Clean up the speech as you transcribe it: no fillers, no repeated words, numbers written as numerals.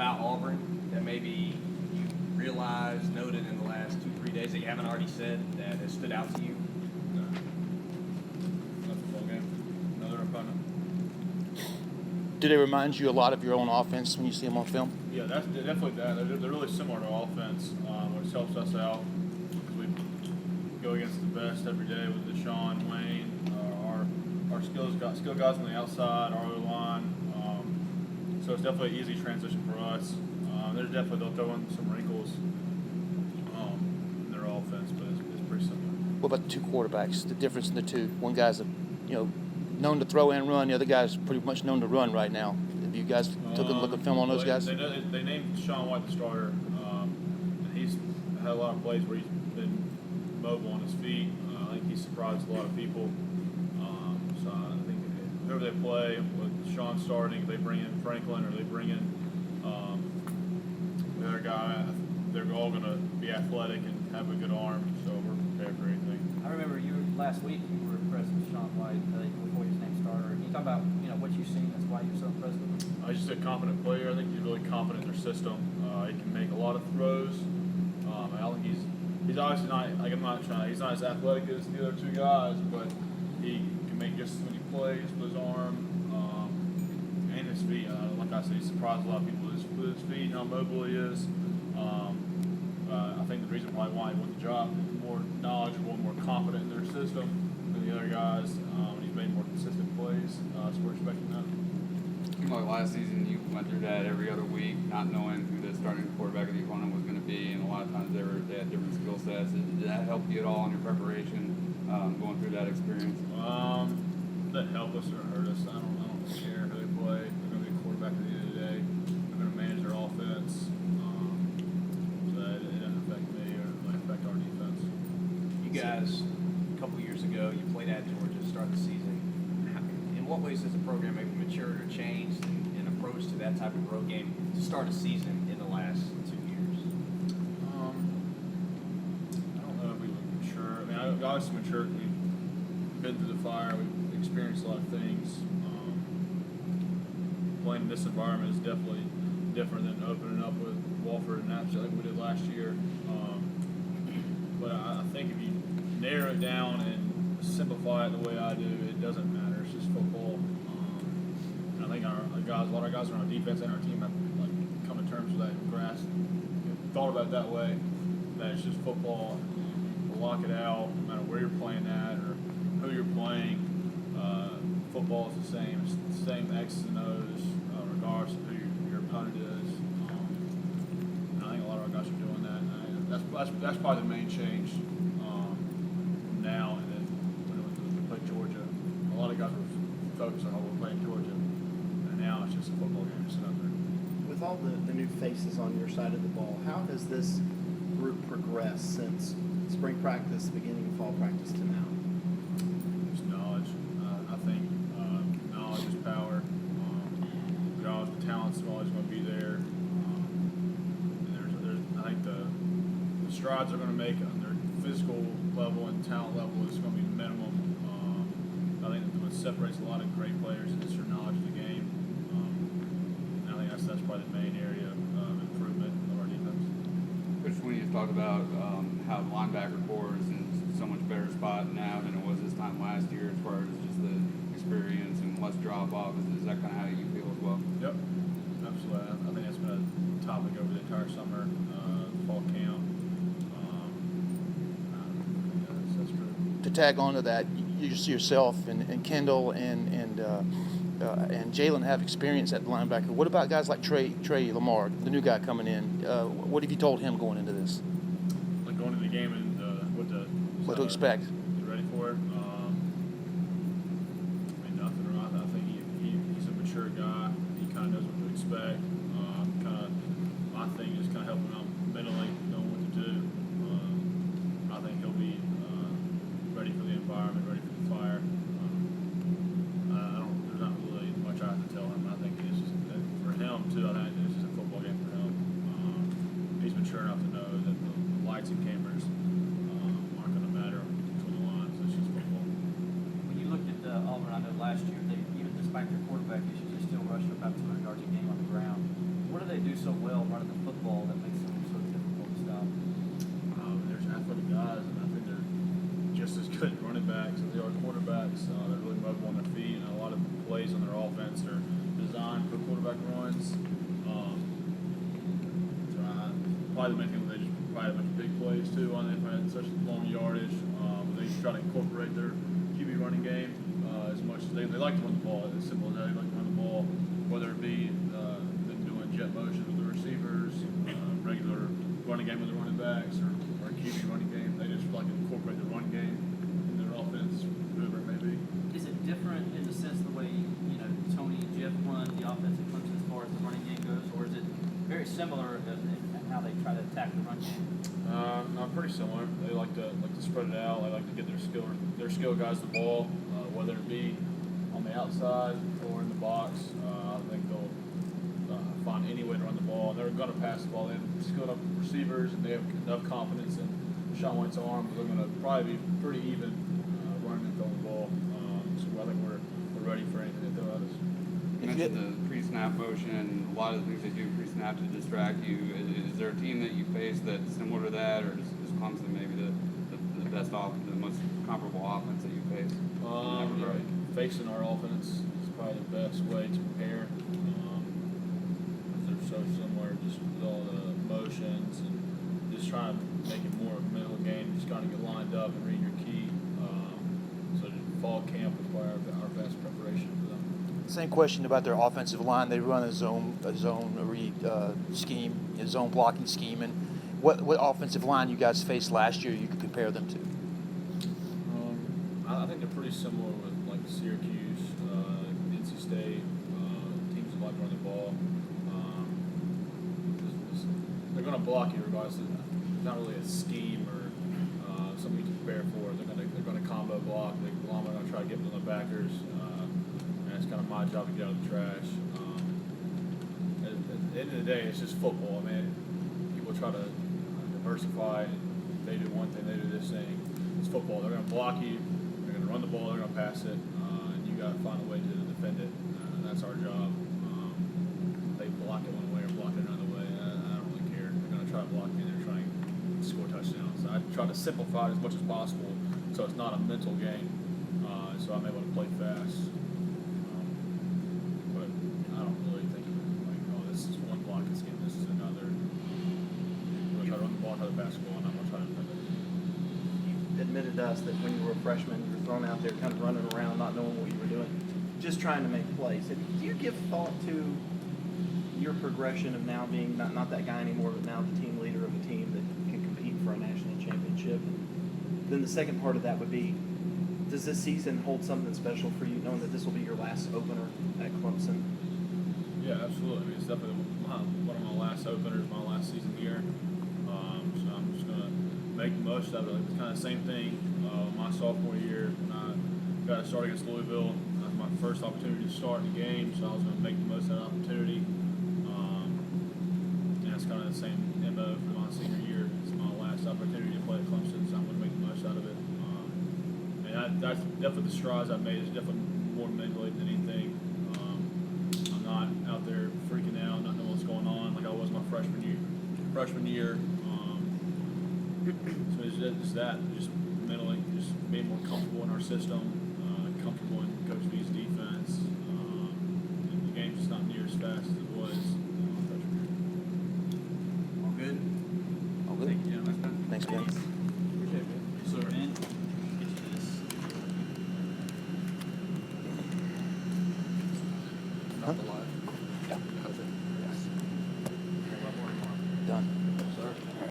about Auburn that maybe you realized, noted in the last 2-3 days that you haven't already said that has stood out to you? No. That's a full game. Another opponent. Do they remind you a lot of your own offense when you see them on film? Yeah, that's definitely that. They're really similar to our offense, which helps us out. We go against the best every day with Deshaun, Wayne, our skill guys on the outside, our O-line. So it's definitely an easy transition for us. There's definitely, they'll throw in some wrinkles in their offense, but it's pretty similar. What about the two quarterbacks? The difference in the two? One guy's known to throw and run. The other guy's pretty much known to run right now. Have you guys took a look at film on those guys? They named Sean White the starter. And he's had a lot of plays where he's been mobile on his feet. I think he surprised a lot of people. So I think whoever they play, with Sean starting, if they bring in Franklin or they bring in the other guy, they're all going to be athletic and have a good arm. So we're prepared for anything. I remember last week you were impressed with Sean White before he was named starter. Can you talk about what you've seen? That's why you're so impressed with him. He's just a confident player. I think he's really confident in their system. He can make a lot of throws. I don't think he's obviously not he's not as athletic as the other two guys, but he can make just as many plays with his arm and his feet. Like I said, he surprised a lot of people with his feet and how mobile he is. I think the reason probably why he won the job is more knowledgeable, more confident in their system than the other guys. He's made more consistent plays, so we're expecting that. Like last season, you went through that every other week, not knowing who the starting quarterback of the opponent was going to be, and a lot of times they had different skill sets. Did that help you at all in your preparation, going through that experience? That helped us or hurt us. I don't care who they play. They're going to be a quarterback at the end of the day. They're going to manage their offense. So it doesn't affect me or affect our defense. You guys, a couple years ago, you played at Georgia to start the season. In what ways has the program maybe matured or changed in approach to that type of road game to start a season in the last 2 years? I don't know if we were mature. I mean, I obviously matured. We've been through the fire. We've experienced a lot of things. Playing in this environment is definitely different than opening up with Wofford and Napster like we did last year. But I think if you narrow it down and simplify it the way I do, it doesn't matter. It's just football. And I think a lot of our guys on our defense and our team have come to terms with that, thought about it that way. That it's just football. We'll lock it out, no matter where you're playing at or who you're playing. Football is the same. It's the same X's and O's, regardless of who your opponent is. And I think a lot of our guys are doing that. And that's probably the main change from now and then when we play Georgia. A lot of guys were focused on how we're playing Georgia, and now it's just a football game. It's nothing. With all the new faces on your side of the ball, how has this group progressed since spring practice, beginning of fall practice to now? Just knowledge. I think knowledge is power. The talent's always going to be there. And I think the strides they're going to make on their physical level and talent level is going to be minimum. I think what separates a lot of great players is your knowledge of the game. And I think that's probably the main area of improvement of our defense. Coach, when you talked about how the linebacker core is in so much better spot now than it was this time last year as far as just the experience and less drop-off, is that kind of how you feel as well? Yep, absolutely. I think that's been a topic over the entire summer, fall camp. That's true. To tag on to that, you just see yourself and Kendall and Jalen have experience at linebacker. What about guys like Trey Lamar, the new guy coming in? What have you told him going into this? Like going into the game and What to expect? You ready for it? I mean, nothing. I think he's a mature guy. He kind of knows what to expect. My thing is kind of helping him mentally, knowing what to do. I think he'll be ready for the environment, ready for the fire. There's not really much I have to tell him. I think it's just for him too. I think it's just a football game for him. He's mature enough to know that the lights and cameras aren't going to matter between the lines. It's just football. When you looked at Auburn, I know last year, even despite their quarterback issues, they still rushed about 200 yards a game on the ground. What do they do do so well running the football that makes them so difficult to stop? There's athletic guys, and I think they're just as good running backs as they are quarterbacks. They're really mobile on their feet, and a lot of plays on their offense are designed for quarterback runs. Probably the main thing was they just provide a bunch of big plays too. On they've had such long yardage. They try to incorporate their QB running game as much as they like to run the ball. It's simple as that. They like to run the ball, whether it be them doing jet motion with the receivers, regular running game with the running backs, or QB running game. They just like to incorporate the run game in their offense, whoever it may be. Is it different in the sense of the way Tony and Jeff run the offense at Clemson as far as the running game goes, or is it very similar in how they try to attack the run game? No, pretty similar. They like to spread it out. They like to get their skill guys the ball, whether it be on the outside or in the box. I think they'll find any way to run the ball. And they're going to pass the ball. They have skilled up receivers, and they have enough confidence in Sean White's arm. They're going to probably be pretty even running and throwing the ball. So I think we're ready for anything they throw at us. You mentioned the pre-snap motion, a lot of the things they do pre-snap to distract you. Is there a team that you face that's similar to that, or is Clemson maybe the best offense, the most comparable offense that you face? Facing our offense is probably the best way to prepare. They're so similar, just with all the motions and just trying to make it more of a mental game. Just trying to get lined up and read your key. So fall camp is probably our best preparation for them. Same question about their offensive line. They run a zone read scheme, a zone blocking scheme. And what offensive line you guys faced last year you could compare them to? I think they're pretty similar with like Syracuse, NC State, teams that like running the ball. They're going to block you regardless. It's not really a scheme or something you can prepare for. They're going to combo block. They're going to try to get them to the backers. It's kind of my job to get out of the trash. At the end of the day, it's just football. I mean, people try to diversify. They do one thing, they do this thing. It's football. They're going to block you. They're going to run the ball. They're going to pass it, and you got to find a way to defend it. That's our job. They block it one way or block it another way. I don't really care. They're going to try to block me. They're trying to score touchdowns. So I try to simplify it as much as possible, so it's not a mental game. So I'm able to play fast. Basketball, and I'm going to try to defend it. You admitted to us that when you were a freshman, you were thrown out there kind of running around, not knowing what you were doing, just trying to make plays. Do you give thought to your progression of now being not that guy anymore, but now the team leader of a team that can compete for a national championship? And then the second part of that would be, does this season hold something special for you, knowing that this will be your last opener at Clemson? Yeah, absolutely. I mean, it's definitely one of my last openers, my last season here. So I'm just going to make the most of it. It's kind of the same thing my sophomore year when I got to start against Louisville. That was my first opportunity to start in the game, so I was going to make the most of that opportunity. And it's kind of the same MO for my senior year. It's my last opportunity to play at Clemson, so I'm going to make the most out of it. And that's definitely the strides I've made. It's definitely more mentally than anything. I'm not out there freaking out, not knowing what's going on like I was my freshman year. So it's just that, just mentally, just being more comfortable in our system, comfortable in Coach V's defense. And the game's just not near as fast as it was freshman year. All good? All good. Thank you, gentlemen. Thanks, Ben. Appreciate it. Yes, sir. Ben, get you this. Not the line.